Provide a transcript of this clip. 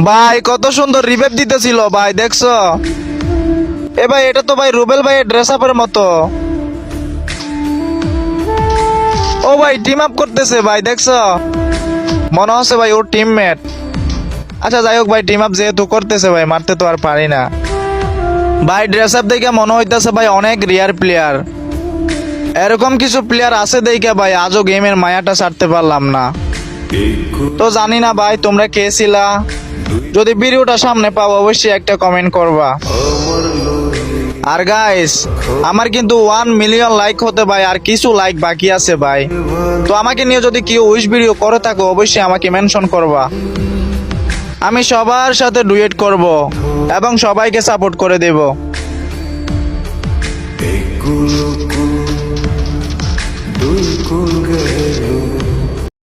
ভাই কত সুন্দর রিভাইভ দিতেছিল ভাই, দেখছো? এ ভাই এটা তো ভাই রুবেল ভাইয়ের ড্রেস আপের মতো। ও ভাই টিম আপ করতেছে ভাই, দেখছো? মনে হচ্ছে ভাই ওর টিমমেট। আচ্ছা যাই হোক ভাই, টিম আপ যেহেতু করতেছে ভাই, মারতে তো আর পারি না ভাই। ড্রেস আপ দেখে মনে হইতেছে ভাই অনেক রিয়ার প্লেয়ার। এরকম কিছু প্লেয়ার আছে দেখে ভাই আজও গেমের মায়াটা ছাড়তে পারলাম না। তো জানি না ভাই তোমরা কে ছিলা। যদি ভিডিওটা সামনে পাও অবশ্যই একটা কমেন্ট করবা। আর গাইস আমার কিন্তু 1 মিলিয়ন লাইক হতে ভাই আর কিছু লাইক বাকি আছে ভাই। তো আমাকে নিয়ে যদি কেউ উইশ ভিডিও করে থাকো অবশ্যই আমাকে মেনশন করবা। আমি সবার সাথে ডুয়েট করব এবং সবাইকে সাপোর্ট করে দেব। দুই কুল গেলে